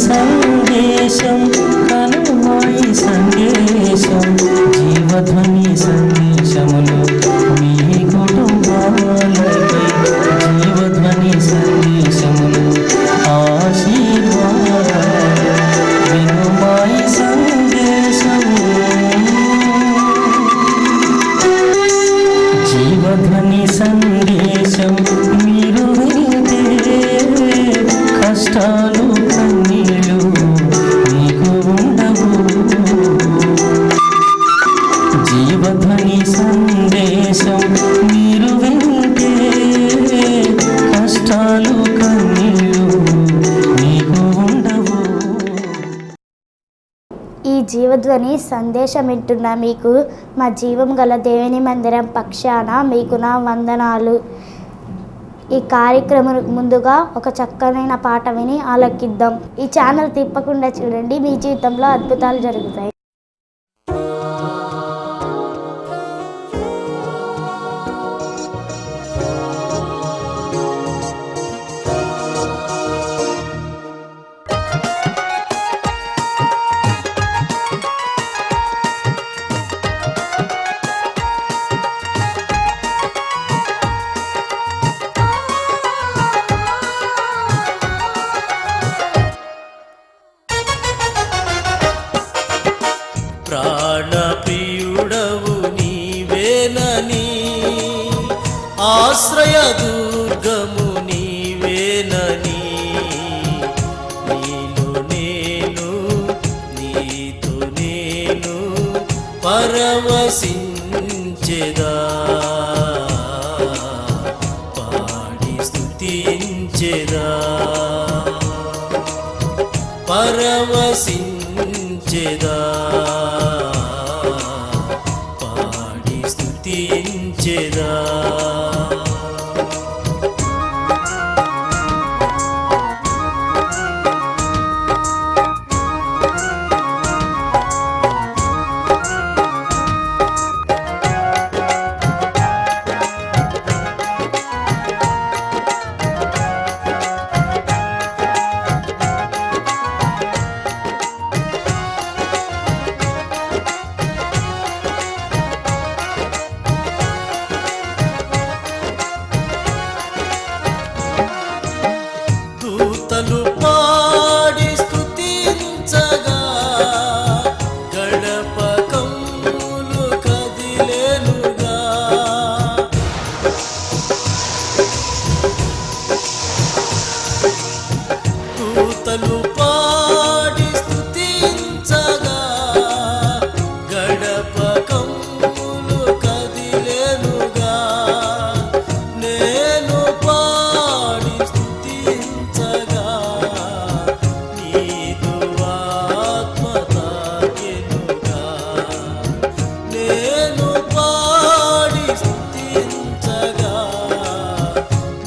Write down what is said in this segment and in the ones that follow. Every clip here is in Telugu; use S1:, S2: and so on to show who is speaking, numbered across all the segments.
S1: సందేశం కనుమాయి సందేశం జీవధ్వని సందేశములు మీ కుటుంబాలకి జీవధ్వని సందేశములు ఆశీర్వాదాలు వినుమాయి సందేశం జీవధ్వని సందేశం మీరు వింటే కష్టాలు కన్నీళ్ళు మీకు ఉండవు. జీవధ్వని సందేశం మీరు వింటే కష్టాలు కన్నీళ్ళు మీకు ఉండవు.
S2: ఈ జీవధ్వని సందేశం వింటున్న మీకు మా జీవం గల దేవుని మందిరం పక్షాన మీకు నా వందనాలు. ఈ కార్యక్రమం ముందుగా ఒక చక్కనైన పాట విని ఆలకిద్దాం. ఈ ఛానల్ తిప్పకుండా చూడండి, మీ జీవితంలో అద్భుతాలు జరుగుతాయి.
S3: ప్రాణప్రియుడవు నీవేనని, ఆశ్రయదుర్గము నీవేనని, నీలో నేను నీతో నేను పరవశించెదా, పాడి స్తుతించెదా, పరవశించెదా, పాడి స్తుతించెదా. దూతలు పాడి స్తుతించగా గడప కమ్ములు కదిలేనుగా, దూతలు పాడి స్తుతించగా గడప కమ్ములు కదిలేనుగా, నేను పాడి స్తుతించగా నీదు ఆత్మ తాకెనుగా, నేను పాడి స్తుతించగా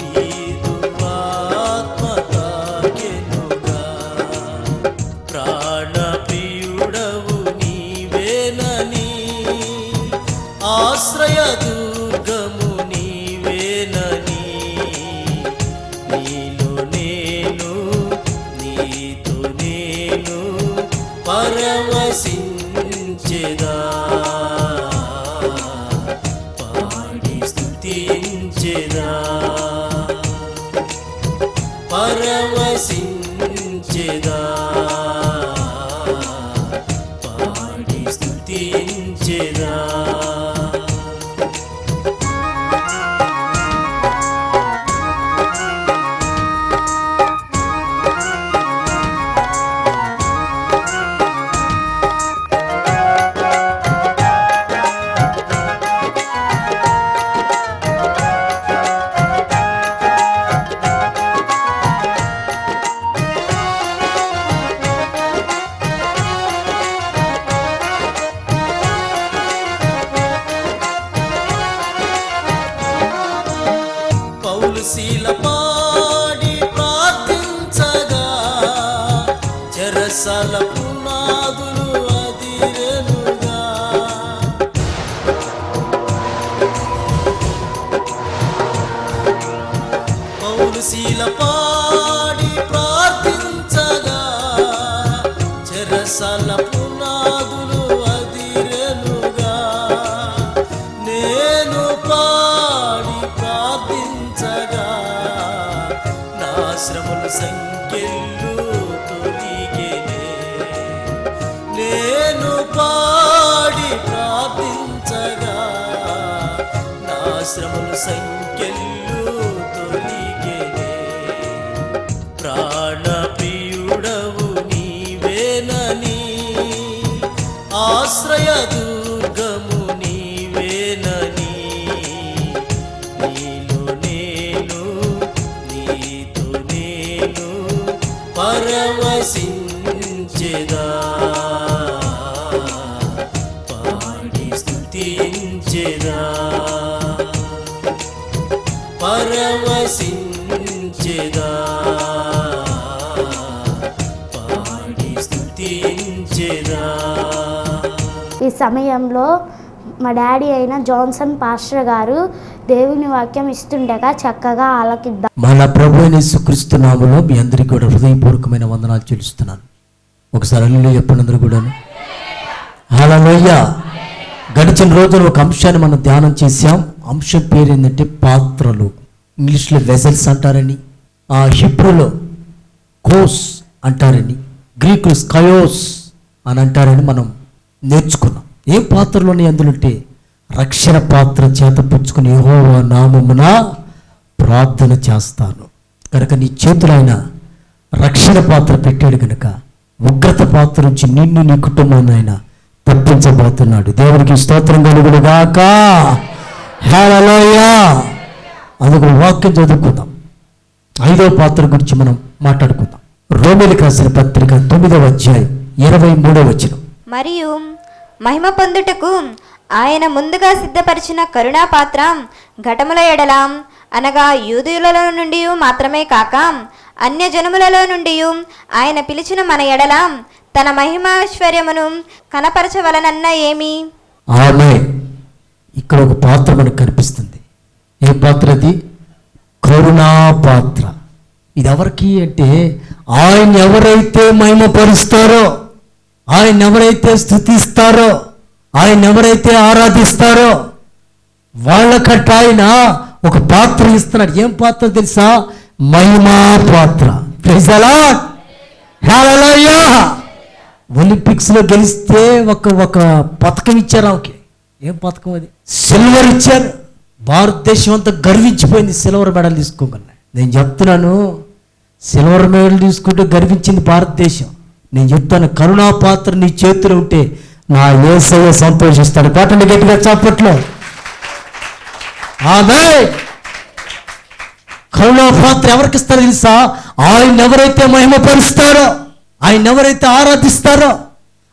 S3: నీదు ఆత్మ తాకెనుగా. ప్రాణప్రియుడవు నీవేనని, ఆశ్రయదుర్గము నీవేనని, నీలో నేను నీతో నేను పరవశించెదా, పాడి స్తుతించెదా, పరవశించెదా, పాడి స్తుతించెదా. శీల పాడి ప్రార్థించగా చెరసాల పునాదులు అదిరెనుగా, పౌలు శీల పాడి ప్రార్థించగా చెరసల పునాదులు అదిరెనుగా నేను పాడి ప్రార్థించగా నా శ్రమల సంఖ్యలు తొలిగేనే నేను పాడి ప్రార్థించగా నా శ్రమల సంఖ్యలు తొలిగేనే ప్రాణ ప్రియుడవు నీవేనని ఆశ్రయ దుర్గము నీవేనని నీలో నేను నీతో నేను పరవశించెదా పాడి స్తుతించెదా పరవశించెదా పాడి స్తుతించెదా.
S2: ఈ సమయంలో మా డాడీ అయిన జాన్సన్ పాస్టర్ గారు దేవుని వాక్యం ఇస్తుండగా చక్కగా ఆలకిద్దాం.
S4: మన ప్రభు అయిన యేసుక్రీస్తు నామములో మీ అందరికీ కూడా హృదయపూర్వకమైన వందనాలు చెల్లిస్తున్నాను. ఒకసారి హల్లెలూయా చెప్పండి అందరూ కూడాను. హల్లెలూయా. గడిచిన రోజున ఒక అంశాన్ని మనం ధ్యానం చేశాం. అంశం పేరు ఏంటంటే పాత్రలు. ఇంగ్లీష్లో వెజల్స్ అంటారని, ఆ హిబ్రూలో కోస్ అంటారని, గ్రీకులో స్కయోస్ అని అంటారని మనం నేర్చుకున్నాం. ఏ పాత్రలోని అందులంటే రక్షణ పాత్ర చేత పుచ్చుకుని యెహోవా నామమున ప్రార్థన చేస్తాను. కనుక నీ చేతులు ఆయన రక్షణ పాత్ర పెట్టాడు కనుక ఉగ్రత పాత్ర నుంచి నిన్ను నీ కుటుంబాన్ని ఆయన తప్పించబోతున్నాడు. దేవునికి స్తోత్రం కలుగును గాక. హల్లెలూయా. అందుకు వాక్యం చదువుకుందాం. 5వ పాత్ర గురించి మనం మాట్లాడుకుందాం. రోమీయులకు రాసిన పత్రిక 9వ అధ్యాయం 23వ వచనం.
S5: మరియు మహిమ పొందుటకు ఆయన ముందుగా సిద్ధపరిచిన కరుణా పాత్ర ఘటముల ఎడల అనగా యూదులలో నుండి మాత్రమే కాక అన్యజనములలో నుండి ఆయన పిలిచిన మన ఎడల తన మహిమైశ్వర్యమును కనపరచవలనన్న ఏమి.
S4: ఆమేన్. ఇక్కడ ఒక పాత్ర మనకు కనిపిస్తుంది. ఏ పాత్ర అది? కరుణా పాత్ర. ఇది ఎవరికి అంటే ఆయన ఎవరైతే మహిమపరుస్తారో, ఆయన ఎవరైతే స్తుతిస్తారో, ఆయన ఎవరైతే ఆరాధిస్తారో వాళ్ళకట్ట ఆయన ఒక పాత్ర ఇస్తున్నాడు. ఏం పాత్ర తెలుసా? మహిమా పాత్ర. Praise the Lord. హల్లెలూయా. ఒలింపిక్స్లో గెలిస్తే ఒక పథకం ఇచ్చారు ఆమెకి. ఏం పథకం అది? సిల్వర్ ఇచ్చారు. భారతదేశం అంతా గర్వించిపోయింది సిల్వర్ మెడల్ తీసుకోగలను. నేను చెప్తున్నాను, సిల్వర్ మెడల్ తీసుకుంటే గర్వించింది భారతదేశం. నేను చెప్తాను, కరుణా పాత్ర నీ చేతిలో ఉంటే నా యేసయ్య సంతోషిస్తాడు. పాటండి గట్టిగా చప్పట్లో. ఆమేన్. కరుణా పాత్ర ఎవరికి ఇస్తారో తెలుసా? ఆయన ఎవరైతే మహిమపరుస్తారో, ఆయన ఎవరైతే ఆరాధిస్తారో,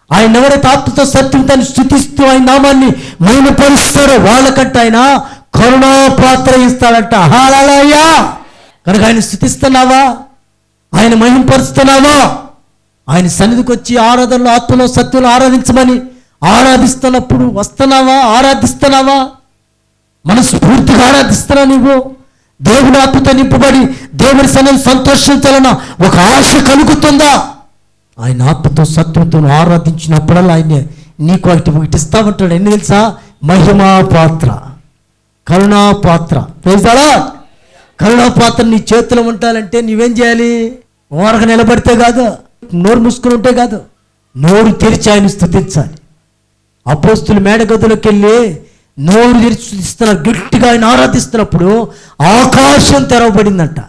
S4: ఆయన ఎవరైతే ఆత్మతో సత్యంతో స్తుతిస్తూ ఆయన నామాన్ని మహిమపరుస్తారో వాళ్ళకంటే ఆయన కరుణా పాత్ర ఇస్తాడంట. హల్లెలూయా. కనుక ఆయన స్తుతిస్తున్నావా? ఆయన మహిమపరుస్తున్నావా? ఆయన సన్నిధికి వచ్చి ఆరాధనలో ఆత్మలో సత్యంలో ఆరాధించమని ఆరాధిస్తున్నప్పుడు వస్తున్నావా? ఆరాధిస్తున్నావా? మనస్ఫూర్తిగా ఆరాధిస్తున్నా? నువ్వు దేవుని ఆత్మతో నింపబడి దేవుని సన్నిధిని సంతోషించాలన్న ఒక ఆశ కలుగుతుందా? ఆయన ఆత్మతో సత్యంతో ఆరాధించినప్పుడల్లా ఆయన నీకు ఒకటి ఇస్తామంటాడు. ఎన్ని తెలుసా? మహిమా పాత్ర, కరుణా పాత్ర. Praise the Lord. కరుణా పాత్ర నీ చేతిలో ఉండాలంటే నువ్వేం చేయాలి? ఓరగా నిలబడితే కాదు, నోరు మూసుకుని ఉంటే కాదు, నోరు తెరిచి ఆయన స్తుతించాలి. అపోస్తులు మేడగదిలోకి వెళ్ళి నోరు తెరిచి స్తుతిస్తున్నారు, గట్టిగా ఆయన ఆరాధిస్తున్నప్పుడు ఆకాశం తెరవబడిందంట.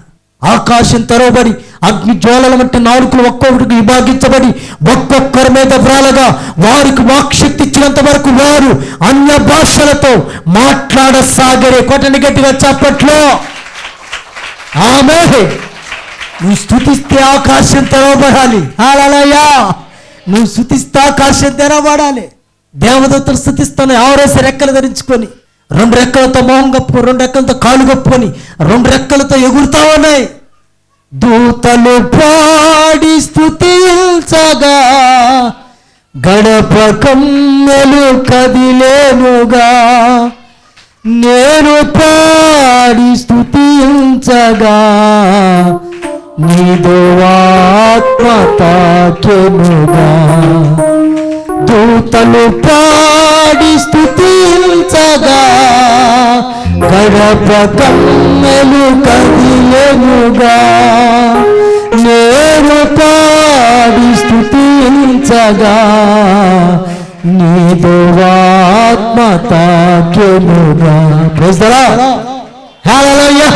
S4: ఆకాశం తెరవబడి అగ్ని జ్వాలల వంటి నాలుకలు ఒక్కొక్కటికి విభాగించబడి ఒక్కొక్కరి మీద వ్రాలగా వారికి వాక్శక్తి ఇచ్చినంత వరకు వారు అన్య భాషలతో మాట్లాడసాగరే. కొట్టండి గట్టిగా చప్పట్లో. ఆమేన్. నువ్వు స్తుతిస్తే ఆకాశం తెరవబడాలి. హల్లెలూయా. నువ్వు స్తుతిస్తే ఆకాశం తెరవబడాలి. దేవదూతలు స్తుతిస్తాను ఆరేసి రెక్కలు ధరించుకొని, 2 రెక్కలతో మొహం కప్పుకొని, 2 రెక్కలతో కాళ్ళు కప్పుకొని, 2 రెక్కలతో ఎగురుతా ఉన్నాయి. దూతలు పాడి స్తుతించగా గడప కమ్మెలు కదిలేనుగా, నేను పాడి స్తుతించగా నీదు ఆత్మ తాకెనుగా దూతలు పాడి స్తుతించగా గడప కమ్మెలు కదిలెనుగా నేను పాడి స్తుతించగా నీదు ఆత్మ తాకెనుగా. Praise the Lord. హల్లెలూయా.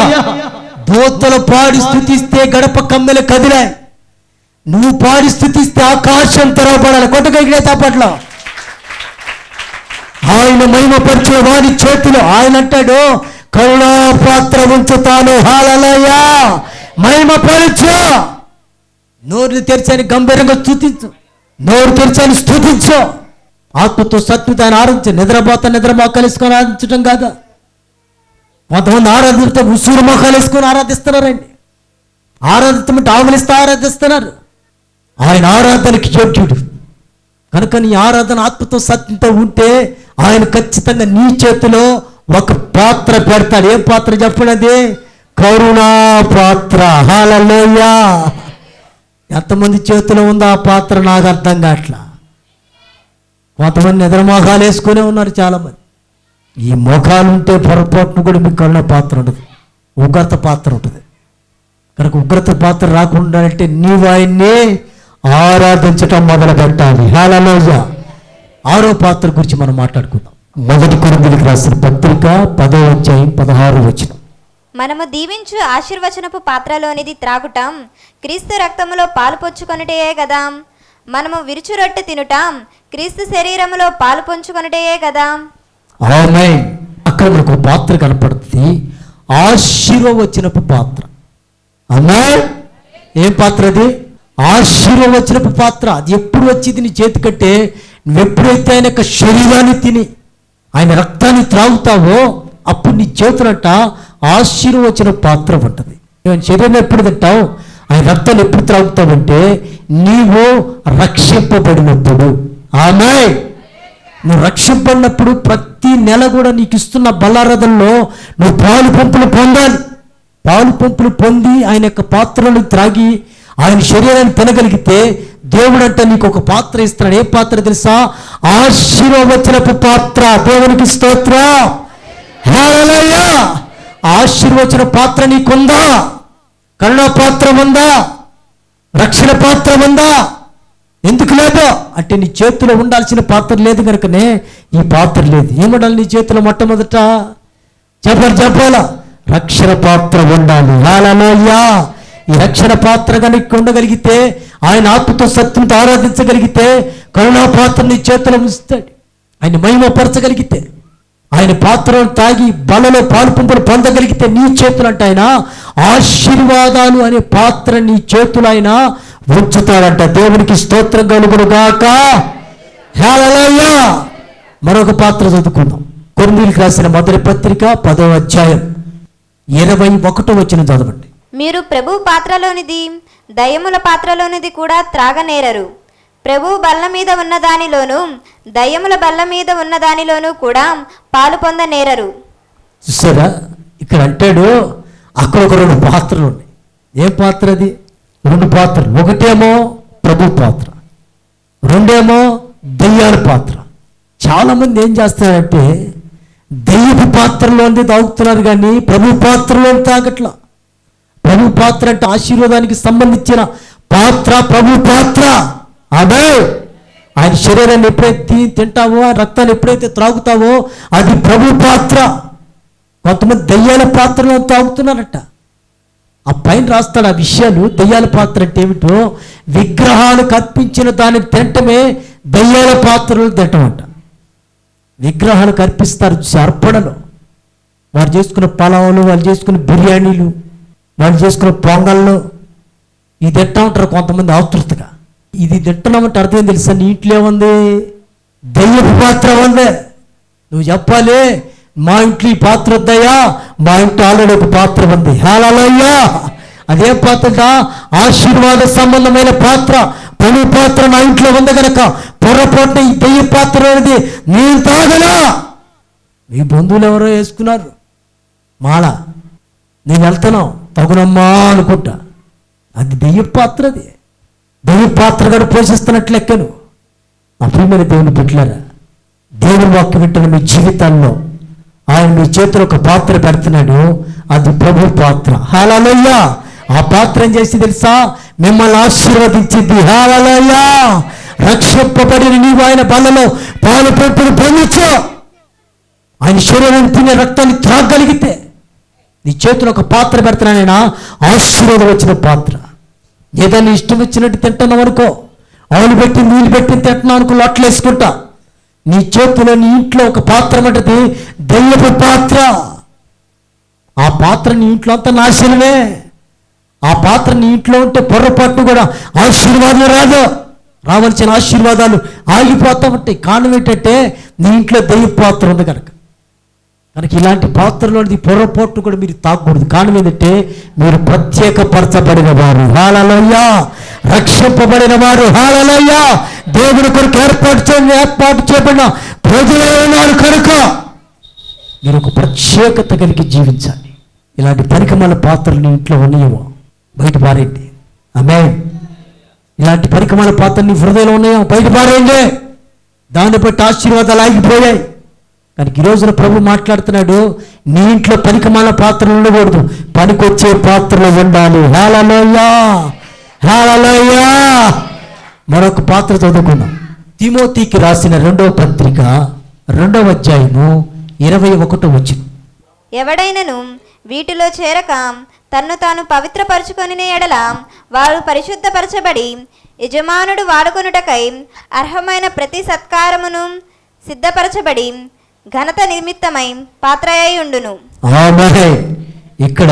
S4: దూతలు పాడి స్తుతిస్తే గడప కమ్మెలు కదిలాయి. నువ్వు పాడి స్థుతిస్తే ఆకాశం తెరవబడాలి. కొట్టగలిగిన తప్పట్లో ఆయన మహిమపరిచిన వారి చేతిలో ఆయన అంటాడు, కరుణాపాత్ర ఉంచుతాను. హల్లెలూయా. మహిమపరచు. నోరు తెరిచాని గంభీరంగా స్తుతించు. నోరు తెరిచాని స్తుతించు. ఆత్మతో సత్తుతో ఆయన ఆరాధించు. నిద్ర మొక్కలు వేసుకొని ఆరాధించడం కాదా. కొంతమంది ఆరాధిస్తే ఉసూరు మొక్కలు వేసుకొని ఆరాధిస్తున్నారండి. ఆరాధించమంటే ఆవులిస్తే ఆరాధిస్తున్నారు. ఆయన ఆరాధనకి యోగ్యుడు కనుక నీ ఆరాధన ఆత్మతో సత్యంతో ఉంటే ఆయన ఖచ్చితంగా నీ చేతిలో ఒక పాత్ర పెడతాడు. ఏం పాత్ర చెప్పినది? కరుణా పాత్ర. హల్లెలూయా. ఎంతమంది చేతిలో ఉందో ఆ పాత్ర నాకు అర్థం కావట్లా. కొంతమంది నిద్రమోహాలు వేసుకునే ఉన్నారు చాలామంది. ఈ మోకాలు ఉంటే పొరపాటును కూడా మీకు కరుణ పాత్ర ఉంటుంది, ఉగ్రత పాత్ర ఉంటుంది. కనుక ఉగ్రత పాత్ర రాకుండా అంటే నీవు ఆయన్ని ఆరాధించటం మొదలు పెట్టాలి. హల్లెలూయా. 6వ పాత్ర గురించి మనం మాట్లాడుకుందాం. 1 కొరింథీయులకు రాసిన పత్రిక 10వ అధ్యాయం 16వ వచనం.
S5: మనము దీవించు ఆశీర్వచనపు పాత్రలోనిది త్రాగుటాం క్రీస్తు రక్తములో పాలు పొచ్చుకొనుటయే కదా. మనము విరుచు రొట్టె తినుటాం క్రీస్తు శరీరములో పాలు పొంచుకొనుటయే కదా.
S4: ఆమేన్. అక్కడ మనకు ఒక పాత్ర కనపడుతుంది, ఆశీర్వచనపు పాత్ర. ఆమేన్. ఏం పాత్ర అది? ఆశీర్వచనపు పాత్ర. అది ఎప్పుడు వచ్చింది నీ చేతి కంటే నువ్వెప్పుడైతే ఆయన యొక్క శరీరాన్ని తిని ఆయన రక్తాన్ని త్రాగుతావో అప్పుడు నీ చేతులంట ఆశీర్వచన పాత్ర ఉంటుంది. ఆయన శరీరం ఎప్పుడు తింటావు, ఆయన రక్తాన్ని ఎప్పుడు త్రాగుతావంటే నీవు రక్షింపబడినప్పుడు. ఆమేన్. నువ్వు రక్షింపబడినప్పుడు ప్రతి నెల కూడా నీకు ఇస్తున్న బలారాధనలో నువ్వు పాలు పంపులు పొందాలి. పాలు పంపులు పొంది ఆయన యొక్క పాత్రను త్రాగి ఆయన శరీరాన్ని తినగలిగితే దేవుడు అంటే నీకు ఒక పాత్ర ఇస్తున్నాడు. ఏ పాత్ర తెలుసా? ఆశీర్వచనపు పాత్ర. దేవునికి స్తోత్రం. హల్లెలూయా. ఆశీర్వచన పాత్ర నీకుందా? కరుణ పాత్ర ఉందా? రక్షణ పాత్ర ఉందా? ఎందుకు లేదు అంటే నీ చేతిలో ఉండాల్సిన పాత్ర లేదు కనుకనే ఈ పాత్ర లేదు. ఏముండాలి నీ చేతిలో? మొట్టమొదట చెప్పాలా రక్షణ పాత్ర ఉండాలి. హల్లెలూయా. ఈ రక్షణ పాత్ర కనుక ఉండగలిగితే ఆయన ఆత్మతో సత్యంతో ఆరాధించగలిగితే కరుణా పాత్ర నీ చేతిలో ఉంచుతాడు. ఆయన మహిమపరచగలిగితే ఆయన పాత్రను తాగి బలలో పాలు పంపులు పొందగలిగితే నీ చేతులు అంటే ఆయన ఆశీర్వాదాలు అనే పాత్ర నీ చేతులు ఆయన ఉంచుతాడంట. దేవునికి స్తోత్రం కలుగును గాక. హల్లెలూయా. మరొక పాత్ర చదువుకుందాం. కొరింథీయులకు రాసిన మొదటి పత్రిక 10వ అధ్యాయం 21వ వచనం చదవండి.
S5: మీరు ప్రభు పాత్రలోనిది దయ్యముల పాత్రలోనిది కూడా త్రాగనేరరు. ప్రభు బల్ల మీద ఉన్న దానిలోను దయ్యముల బల్ల మీద ఉన్న దానిలోనూ కూడా పాలు పొందనేరరు.
S4: చూసారా ఇక్కడ అంటాడు అక్కడ ఒక 2 పాత్రలు ఉన్నాయి. ఏం పాత్ర అది? 2 పాత్రలు. ఒకటేమో ప్రభు పాత్ర, రెండేమో దయ్యాల పాత్ర. చాలామంది ఏం చేస్తారంటే దయ్యపు పాత్రలోని తాగుతున్నారు కానీ ప్రభు పాత్రలో తాగట్లా. ప్రభు పాత్ర అంటే ఆశీర్వాదానికి సంబంధించిన పాత్ర ప్రభు పాత్ర. అదే ఆయన శరీరాన్ని ఎప్పుడైతే తింటావో ఆ రక్తాన్ని ఎప్పుడైతే త్రాగుతావో అది ప్రభు పాత్ర. కొంతమంది దయ్యాల పాత్రలో తాగుతున్నారట. ఆ పైన రాస్తాడు ఆ విషయాలు. దయ్యాల పాత్ర అంటే ఏమిటో, విగ్రహాలు కర్పించిన దాన్ని తినటమే దయ్యాల పాత్రలు తినటం అంట. విగ్రహాలు కర్పిస్తారు అర్పణలు. వారు చేసుకున్న పలావులు, వాళ్ళు చేసుకున్న బిర్యానీలు, వాళ్ళు చేసుకున్న పొంగళ్ళు ఇది తింటా ఉంటారు కొంతమంది ఆతృతగా. ఇది తింటున్నామంటే అర్థం తెలుసా? నీ ఇంట్లో ఏముంది? దయ్యపు పాత్ర ఉంది. నువ్వు చెప్పాలి మా ఇంట్లో ఈ పాత్ర వద్దయ్యా, మా ఇంట్లో ఆల్రెడీ ఒక పాత్ర ఉంది. హల్లెలూయా. అదే పాత్ర ఆశీర్వాద సంబంధమైన పాత్ర, పని పాత్ర నా ఇంట్లో ఉంది కనుక పొరపాటున ఈ దయ్య పాత్ర అనేది నేను తాగలా. మీ బంధువులు ఎవరో వేసుకున్నారు మాల, నేను వెళ్తున్నావు తగునమ్మా అనుకుంటా. అది దెయ్య పాత్ర, అది దెయ్య పాత్ర కూడా పోషిస్తున్నట్లు లెక్కను. అప్పుడు దేవుని బిడ్డలారా, దేవుని వాక్యం వింటున్న మీ జీవితాల్లో ఆయన మీ చేతిలో ఒక పాత్ర పెడుతున్నాడు. అది ప్రభు పాత్ర. హల్లెలూయా. ఆ పాత్ర ఏం చేసి తెలుసా? మిమ్మల్ని ఆశీర్వదించింది. హల్లెలూయా. రక్షింపబడిన నీవు ఆయన బలలో పాలు పంపును పొందొచ్చు. ఆయన శరీరాన్ని తినే రక్తాన్ని త్రాగలిగితే నీ చేతిలో ఒక పాత్ర పెడుతున్నానైనా ఆశీర్వాదం వచ్చిన పాత్ర. ఏదైనా ఇష్టం వచ్చినట్టు తింటున్నావు అనుకో, ఆవులు పెట్టి నీళ్ళు పెట్టి తింటున్నావు అనుకో, లొట్టలు వేసుకుంటా. నీ చేతిలో నీ ఇంట్లో ఒక పాత్ర ఉంటుంది, దెయ్యపు పాత్ర. ఆ పాత్ర నీ ఇంట్లో అంతా నాశనమే. ఆ పాత్ర నీ ఇంట్లో ఉంటే పొర్రపాటు కూడా ఆశీర్వాదం రాదు. రావాల్సిన ఆశీర్వాదాలు ఆగిపోతా ఉంటాయి. కారణం ఏంటంటే నీ ఇంట్లో దెయ్య పాత్ర ఉంది కనుక. ఇలాంటి పాత్రలోని పొర్రపాటు కూడా మీరు తాగకూడదు. కారణం ఏంటంటే మీరు ప్రత్యేకపరచబడిన వారు. హల్లెలూయా. రక్షింపబడిన వారు. హల్లెలూయా. దేవుని కొరకు ఏర్పాటు చేయబడిన ప్రజలు కనుక మీరు ఒక ప్రత్యేకత కలిగి జీవించాలి. ఇలాంటి పరికమాల పాత్రలు నీ ఇంట్లో ఉన్నాయేమో బయట పారేయండి. ఆమేన్. ఇలాంటి పరికమాల పాత్రలు నీ హృదయంలో ఉన్నాయో బయట పారేయండి. దాన్ని బట్టి ఆశీర్వాదాలు ఆగిపోయాయి. కానీ ఈ రోజున ప్రభు మాట్లాడుతున్నాడు, నీ ఇంట్లో పరికమాల పాత్రలు ఉండకూడదు, పనికొచ్చే పాత్రలు ఉండాలి. హల్లెలూయా. హల్లెలూయా. మరొక పాత్ర చదువుకుందాం. తిమోతికి రాసిన 2వ పత్రిక 2వ అధ్యాయము 21వ వచనం.
S5: ఎవడైనను వీటిలో చేరక తన్ను తాను పవిత్రపరచుకొనిన ఎడల వారు పరిశుద్ధపరచబడి యజమానుడు వాడుకొనుటకై అర్హమైన ప్రతి సత్కారమును సిద్ధపరచబడి ఘనత నిమిత్తమై పాత్రయై ఉండును.
S4: ఆమేన్. ఇక్కడ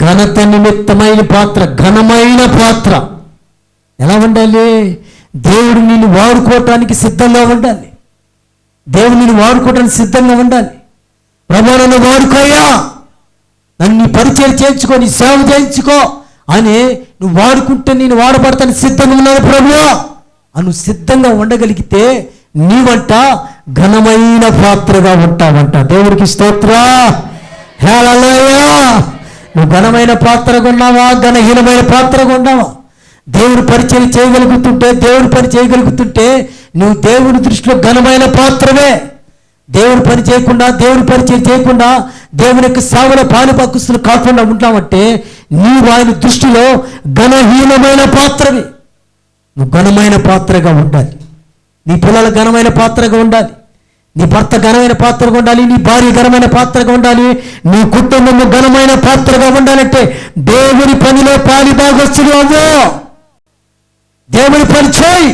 S4: ఘనత నిమిత్తమైన పాత్ర, ఘనమైన పాత్ర ఎలా ఉండాలి? దేవుడు నిన్ను వాడుకోవటానికి సిద్ధంగా ఉండాలి. దేవుడు నిన్ను వాడుకోవటానికి సిద్ధంగా ఉండాలి. ప్రభువా నన్ను వాడుకోయ్యా, నన్ను పరిచయం చేయించుకో, నీ సేవ చేయించుకో అని నువ్వు వాడుకుంటే నేను వాడబడతాను సిద్ధంగా ఉన్నాను ప్రభువా అని సిద్ధంగా ఉండగలిగితే నీవంట ఘనమైన పాత్రగా ఉంటావంట. దేవుడికి స్తోత్రం. హల్లెలూయా. నువ్వు ఘనమైన పాత్రగా ఉన్నావా, ఘనహీనమైన పాత్రగా ఉన్నావా? దేవుని పరిచయం చేయగలుగుతుంటే, దేవుని పని చేయగలుగుతుంటే నువ్వు దేవుని దృష్టిలో ఘనమైన పాత్రవే. దేవుని పని చేయకుండా, దేవుని పరిచయం చేయకుండా, దేవుని యొక్క సేవల పాలుపక్కుస్తులు కాకుండా ఉంటావంటే నీవు ఆయన దృష్టిలో ఘనహీనమైన పాత్రవి. నువ్వు ఘనమైన పాత్రగా ఉండాలి. నీ పిల్లలు ఘనమైన పాత్రగా ఉండాలి. నీ భర్త ఘనమైన పాత్రగా ఉండాలి. నీ భార్య ఘనమైన పాత్రగా ఉండాలి. నీ కుటుంబము ఘనమైన పాత్రగా ఉండాలంటే దేవుని పనిలో పాలుభాగస్తులు అవ్వు. దేవుని పని చేయి,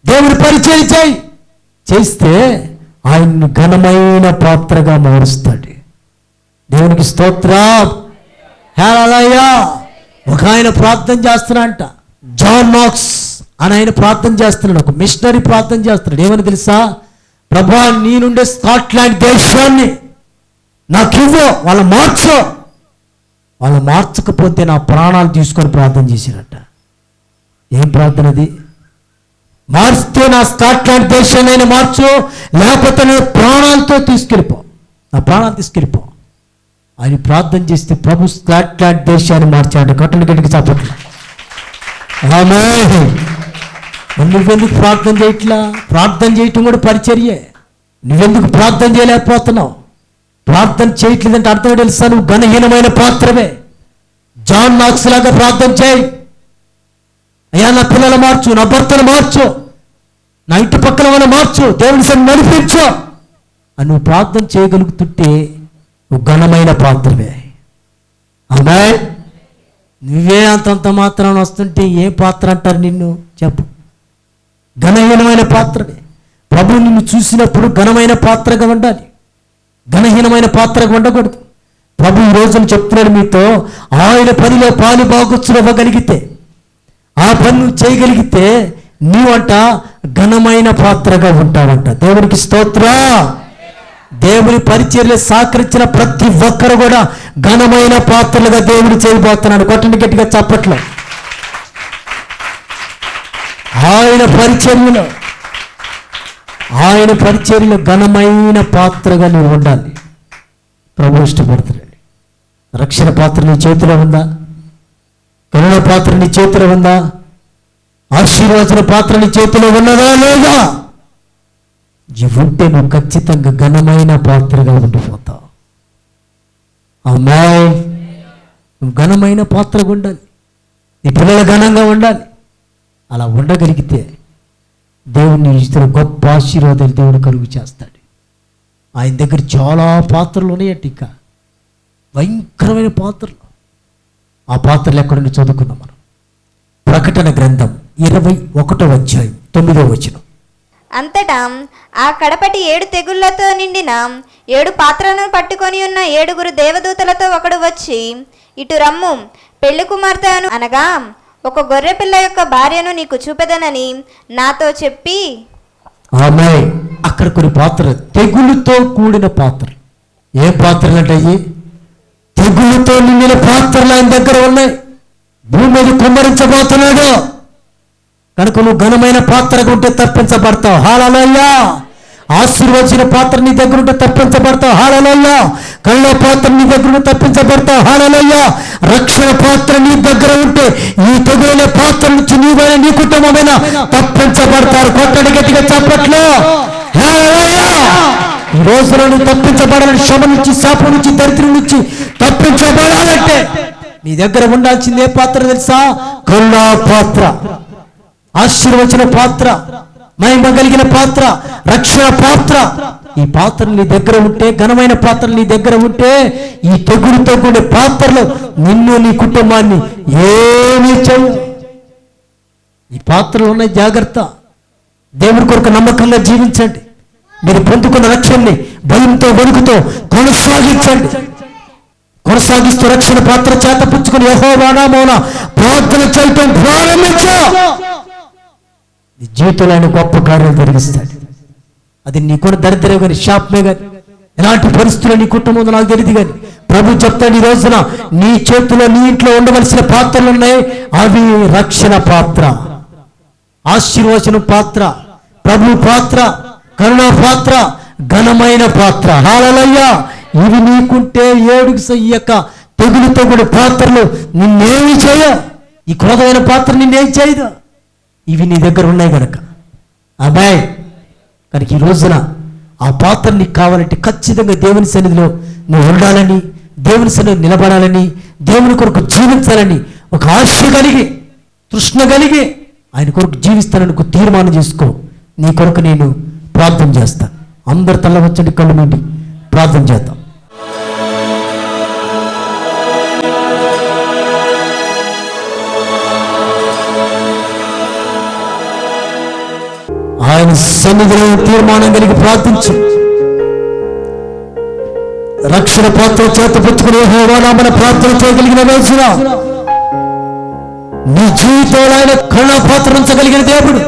S4: దేవుని పరిచయం చేయి. చేస్తే ఆయన్ని ఘనమైన పాత్రగా మారుస్తాడు. దేవునికి స్తోత్రం. హల్లెలూయా. ఒక ఆయన ప్రార్థన చేస్తున్నాడంట, జాన్ నాక్స్ అని ఆయన ప్రార్థన చేస్తున్నాడు. ఒక మిషనరీ ప్రార్థన చేస్తున్నాడు. ఏమని తెలుసా? ప్రభువా నీ నుండే స్కాట్లాండ్ దేశాన్ని నాకు ఇవ్వు, వాళ్ళు మార్చు. వాళ్ళు మార్చకపోతే నా ప్రాణాలు తీసుకొని ప్రార్థన చేశారట. ఏం ప్రార్థన అది? మార్చితే నా స్కాట్లాండ్ దేశాన్ని అయినా మార్చు, లేకపోతే నేను ప్రాణాలతో తీసుకెళ్ళిపో, నా ప్రాణాలు తీసుకెళ్ళిపో అని ప్రార్థన చేస్తే ప్రభు స్కాట్లాండ్ దేశాన్ని మార్చాడు. కట్టలు గట్టికి చెప్పట్లు. ఆమేన్. నువ్వెందుకు ప్రార్థన చేయట్లా? ప్రార్థన చేయటం కూడా పరిచర్యే. నువ్వెందుకు ప్రార్థన చేయలేకపోతున్నావు? ప్రార్థన చేయట్లేదంటే అర్థం తెలుసా? నువ్వు ఘనహీనమైన పాత్రవే. జాన్ నాక్స్ లాగా ప్రార్థన చేయి. అయ్యా నా పిల్లలు మార్చు, నా భర్తను మార్చు, నా ఇంటి పక్కన వాళ్ళని మార్చు, దేవుని సన్ని నడిపించు అని నువ్వు ప్రార్థన చేయగలుగుతుంటే నువ్వు ఘనమైన పాత్రవే. ఆమేన్. నువ్వే అంతంత మాత్రాన్ని వస్తుంటే ఏ పాత్ర అంటారు నిన్ను? చెప్పు. ఘనహీనమైన పాత్రవే. ప్రభు నిన్ను చూసినప్పుడు ఘనమైన పాత్రగా ఉండాలి, ఘనహీనమైన పాత్రగా ఉండకూడదు. ప్రభు ఈ రోజున చెప్తున్నాడు మీతో, ఆయన పనిలో పాలు బాగొచ్చులు ఇవ్వగలిగితే, ఆ పని నువ్వు చేయగలిగితే నీవంట ఘనమైన పాత్రగా ఉంటావంట. దేవునికి స్తోత్రం. దేవుని పరిచర్యలో సహకరించిన ప్రతి ఒక్కరు కూడా ఘనమైన పాత్రలుగా దేవుడు చేయబోతున్నాడు. కొట్టండి గట్టిగా చప్పట్లు. ఆయన పరిచర్యలో ఘనమైన పాత్రగా నువ్వు ఉండాలి. ప్రభు ఇష్టపడుతున్నాడు. రక్షణ పాత్ర నీ చేతిలో ఉందా? కరుణ పాత్ర నీ చేతిలో ఉందా? ఆశీర్వచన పాత్ర నీ చేతిలో ఉన్నదా లేదా? ఇవి ఉంటే నువ్వు ఖచ్చితంగా ఘనమైన పాత్రగా ఉండిపోతావు. అమ్మాయి, నువ్వు ఘనమైన పాత్రగా ఉండాలి. నీ పిల్లలు ఘనంగా ఉండాలి. అలా ఉండగలిగితే దేవుని ఇతర గొప్ప ఆశీర్వాదాలు దేవుడు కలుగు చేస్తాడు. ఆయన దగ్గర చాలా పాత్రలు ఉన్నాయట, ఇంకా భయంకరమైన పాత్రలు. ఆ పాత్రలు ఎక్కడుండి చదువుకున్నాం మనం. ప్రకటన గ్రంథం 21వ అధ్యాయం 9వ వచనం.
S5: అంతటా ఆ కడపటి 7 తెగుళ్లతో నిండిన 7 పాత్రలను పట్టుకొని ఉన్న 7 దేవదూతలతో ఒకడు వచ్చి, ఇటు రమ్ము, పెళ్లి కుమార్తె అనగా ఒక గొర్రె పిల్ల యొక్క భార్యను నీకు చూపెదనని నాతో చెప్పి.
S4: ఆమె అక్కడ కొన్ని పాత్రలు, తెగులుతో కూడిన పాత్రలు. ఏ పాత్రలు అంటే తెగులుతో నిండిన పాత్రలు ఆయన దగ్గర ఉన్నాయి. భూమి మీద కుమ్మరించబోతున్నాడు కనుక నువ్వు ఘనమైన పాత్రగా ఉంటే తప్పించబడతావు. హల్లెలూయా. ఆశీర్వచన పాత్ర నీ దగ్గర ఉంటే తప్పించబడతావు. హల్లెలూయా. కళ్ళ పాత్ర నీ దగ్గర ఉంటే తప్పించబడతావు. హల్లెలూయా. రక్షణ పాత్ర నీ దగ్గర ఉంటే ఈ తెగుల పాత్ర నుంచి నీవైనా నీ కుటుంబమైనా తప్పించబడతారు. కొట్టడి గట్టిగా చప్పట్లు. హల్లెలూయా. ఈ రోజున నువ్వు తప్పించబడాలని, శ్రమ నుంచి, శాపం నుంచి, దరిద్రం నుంచి తప్పించబడాలంటే నీ దగ్గర ఉండాల్సింది ఏ పాత్ర తెలుసా? కళ్ళ పాత్ర, ఆశీర్వచన పాత్ర, మహిమ కలిగిన పాత్ర, రక్షణ పాత్ర. ఈ పాత్రలు నీ దగ్గర ఉంటే, ఘనమైన పాత్రలు నీ దగ్గర ఉంటే, ఈ తెగులుతో కూడే పాత్రలు నిన్ను, నీ కుటుంబాన్ని ఏమీ చేయవు. ఈ పాత్రలు ఉన్నాయి, జాగ్రత్త. దేవుని కొరకు నమ్మకంగా జీవించండి. మీరు పొందుకున్న రక్షణని భయంతో, వణుకుతో కొనసాగించండి. కొనసాగిస్తూ రక్షణ పాత్ర చేత పుచ్చుకుని యెహోవా నామమున ప్రార్థన చేయటం ప్రారంభించు. నీ జీవితంలో ఆయన గొప్ప కార్యాలు జరిగిస్తాడు. అది నీకున్న దరిద్రమే కానీ, శాపమే కానీ, ఎలాంటి పరిస్థితుల్లో నీ కుటుంబం నాకు తెలియదు కానీ ప్రభు చెప్తాడు, ఈ రోజున నీ చేతిలో, నీ ఇంట్లో ఉండవలసిన పాత్రలు ఉన్నాయి. అవి రక్షణ పాత్ర, ఆశీర్వచన పాత్ర, ప్రభు పాత్ర, కరుణ పాత్ర, ఘనమైన పాత్ర. హల్లెలూయా. ఇవి నీకుంటే 7 ఈ యొక్క తెగులుతో కూడిన పాత్రలు నిన్నేమి చేయ, ఈ క్రోధమైన పాత్ర నిన్నేం చేయదు. ఇవి నీ దగ్గర ఉన్నాయి కనుక అబ్బాయి, కనుక ఈ రోజున ఆ పాత్ర నీకు కావాలంటే ఖచ్చితంగా దేవుని సన్నిధిలో నువ్వు ఉండాలని, దేవుని సన్నిధిలో నిలబడాలని, దేవుని కొరకు జీవించాలని ఒక ఆశ కలిగి, తృష్ణ కలిగి ఆయన కొరకు జీవిస్తానని ఒక తీర్మానం చేసుకో. నీ కొరకు నేను ప్రార్థన చేస్తాను. అందరు తల్ల వచ్చండి, కళ్ళు నుండి ప్రార్థన చేద్దాం. ఆయన సన్నిధిలో తీర్మానం కలిగి ప్రార్థించు. రక్షణ పాత్ర చేత పుచ్చుకుని యెహోవా నామమున ప్రార్థన చేయగలిగిన రోజున నీ జీవితంలో ఆయన కరుణ పాత్ర ఉంచగలిగిన దేవుడు,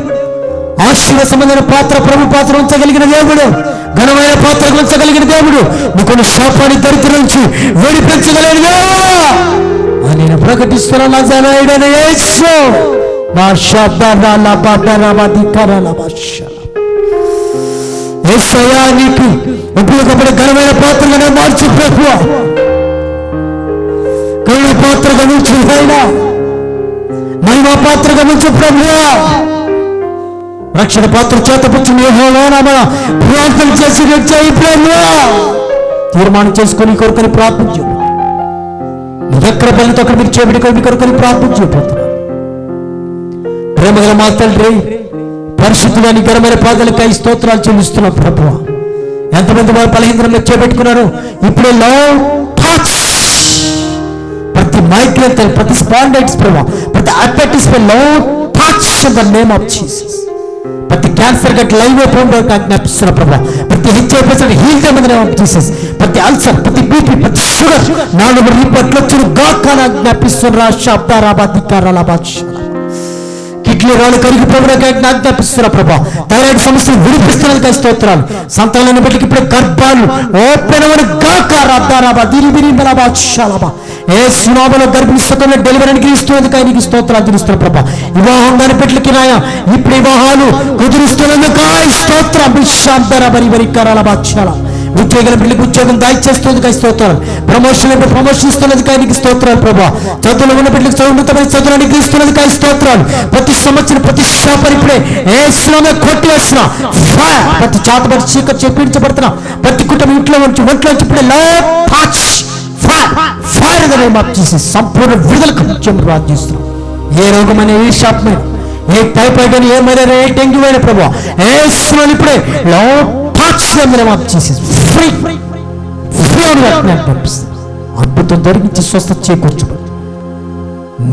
S4: ఆశీర్వాద సంబంధమైన పాత్ర, ప్రభు పాత్ర ఉంచగలిగిన దేవుడు, ఘనమైన పాత్ర ఉంచగలిగిన దేవుడు, నీకున్న శాపాన్ని, దరిద్రం నుంచి విడిపించగలిగిన దేవుడు అని నేను ప్రకటిస్తున్నా. నజరేయుడైన యేసు మా శబ్దాల బాధరాధికారాల భాష యేసయ్యా, నీకు ఉపయోగపడే ఘనమైన పాత్రగా మార్చి ప్రభువ, కరుణ పాత్రగా నుంచి అయినా మహిమ పాత్రగా నుంచి ప్రభువ, రక్షణ పాత్ర చేతపుచ్చిన యెహోవా నామమున ప్రార్థన చేసి చేయి ప్రభువ. తీర్మానం చేసుకొని కొరకని ప్రార్థించు. నీ ఎక్కడ బలితో అక్కడ మీరు చేపెట్టుకొని కొరకని ప్రార్థించబోతున్నారు. ప్రేమగల మా తండ్రి, పరిశుద్ధుల నికరమైన పాదాలకై స్తోత్రాలు చెల్లిస్తున్నాం ప్రభువ. ఎంతమంది వారు బలహీనంలో చేపెట్టుకున్నారు ఇప్పుడే లవ్ థాట్స్, ప్రతి మైగ్రేన్, ప్రతి స్పాండైటిస్ ప్రభావ, ప్రతి అథ్లెటిక్స్ పై love thoughts in the name of Jesus. ప్రతి క్యాన్సర్ గట్టి లైవ్ జ్ఞాపిస్తున్న ప్రభావ, ప్రతి హెచ్ఐవి హీల్ చేయమని నేమ్ ఆఫ్ జీసస్. ప్రతి అల్సర్, ప్రతి బీపీ, ప్రతి షుగర్ 4 రిపోర్ట్లు వచ్చి గాక జ్ఞాపిస్తున్న శబ్దారాబాధికారాల భాష. కిడ్నీ రాళ్ళు కరిగిపోవడానికి ఆజ్ఞాపిస్తున్న ప్రభా, థైరాయిడ్ సమస్యలు విడిపిస్తున్న స్తోత్రాలు. సంతానాన్ని బట్టి ఇప్పుడు గర్భాలు ఓపెన్ అవని గాక రాబాధ దిరిబిరిబలబాషాలబా. ఏ సునామలో గర్భిణిస్తున్న డెలివరీకి ఇస్తున్నందుకు ఆయనకి స్తోత్రాలు తెలుస్తున్న ప్రభా. వివాహం దాని పెట్లకి నాయ ఇప్పుడు వివాహాలు కుదురుస్తున్నందుకు స్తోత్రం. విశాంతర బరి బరి కరాల బాక్షాల ఉద్యోగాల బిడ్డలకు ఉద్యోగం దయచేస్తున్నందుకు స్తోత్రాలు. ప్రమోషన్ ఇస్తున్నందుకు ఆయనకి స్తోత్రాలు ప్రభా. చదువులో ఉన్న బిడ్డలకు చదువుతున్న చదువులను ఇస్తున్నందుకు ఆయన స్తోత్రాలు. ప్రతి సంవత్సరం ప్రతి శాపం ఇప్పుడే యేసునామములో కొట్టివేసిన ఫైర్. ప్రతి చాతబడి చీకటి చెప్పించబడుతున్న ప్రతి కుటుంబం ఇంట్లో నుంచి ఒంట్లో నుంచి ఇప్పుడే టచ్ ఫైర్ సంపూర్ణ విడుదలకు ప్రార్థిస్తున్నాం. ఏ రోగమైన, ఏ శాపమైన, ఏ టైఫాయిడ్ అని, ఏ మలేరియా, ఏ డెంగ్యూ అయిన ప్రభావ యేసునామములో ఇప్పుడే అద్భుతం జరిగించి స్వస్థత చేకూర్చబడి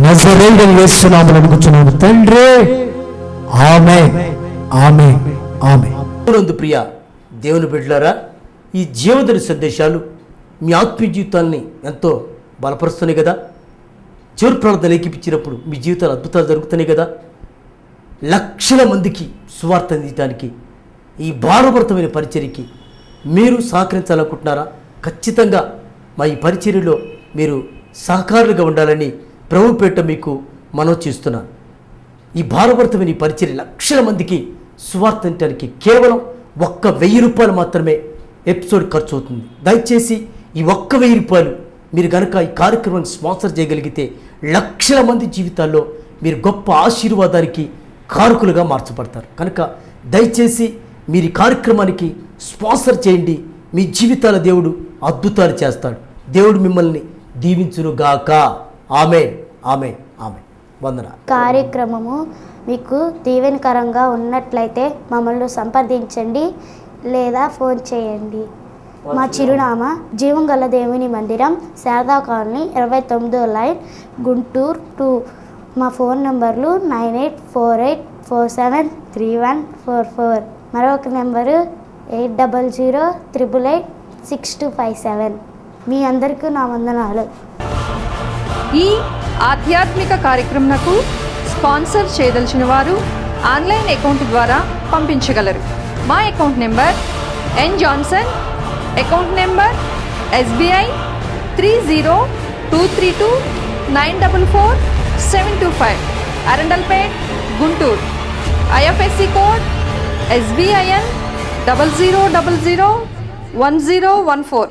S4: నజరేయుడైన యేసునామములో అడుగుచున్నాను తండ్రి, ఆమేన్, ఆమేన్, ఆమేన్.
S6: ప్రియ దేవుని బిడ్డలారా, ఈ జీవధరి సందేశాలు మీ ఆత్మీయ జీవితాన్ని ఎంతో బలపరుస్తున్నాయి కదా. చివరి ప్రార్థన ఏకీపించినప్పుడు మీ జీవితాలు అద్భుతాలు జరుగుతున్నాయి కదా. లక్షల మందికి సువార్త అందించడానికి ఈ భారభరితమైన పరిచర్యకి మీరు సహకరించాలనుకుంటున్నారా? ఖచ్చితంగా మా ఈ పరిచర్యలో మీరు సహకారులుగా ఉండాలని ప్రభుపేట మీకు మనవి చేస్తున్నాను. ఈ భారభరితమైన ఈ పరిచర్య లక్షల మందికి సువార్త అందించడానికి కేవలం 1,000 రూపాయలు మాత్రమే ఎపిసోడ్ ఖర్చు అవుతుంది. దయచేసి ఈ 1,000 రూపాయలు మీరు కనుక ఈ కార్యక్రమాన్ని స్పాన్సర్ చేయగలిగితే లక్షల మంది జీవితాల్లో మీరు గొప్ప ఆశీర్వాదానికి కారకులుగా మార్చబడతారు. కనుక దయచేసి మీరు ఈ కార్యక్రమానికి స్పాన్సర్ చేయండి. మీ జీవితాల దేవుడు అద్భుతాలు చేస్తాడు. దేవుడు మిమ్మల్ని దీవించునుగాక. ఆమేన్, ఆమేన్, ఆమేన్. వందనాలు.
S2: కార్యక్రమము మీకు దీవెనకరంగా ఉన్నట్లయితే మమ్మల్ని సంప్రదించండి లేదా ఫోన్ చేయండి. మా చిరునామా జీవం గల దేవుని మందిరం, శారదా కాలనీ, 29వ లైన్, గుంటూరు 2. మా ఫోన్ నంబర్లు 9848473144. మరొక నెంబరు 8008886257. మీ అందరికీ నా వందనాలు.
S7: ఈ ఆధ్యాత్మిక కార్యక్రమకు స్పాన్సర్ చేయదలిచిన వారు ఆన్లైన్ అకౌంట్ ద్వారా పంపించగలరు. మా account number N Johnson, account number SBI 302329444725, Arundelpet, Guntur. IFSC code SBIN 00001014.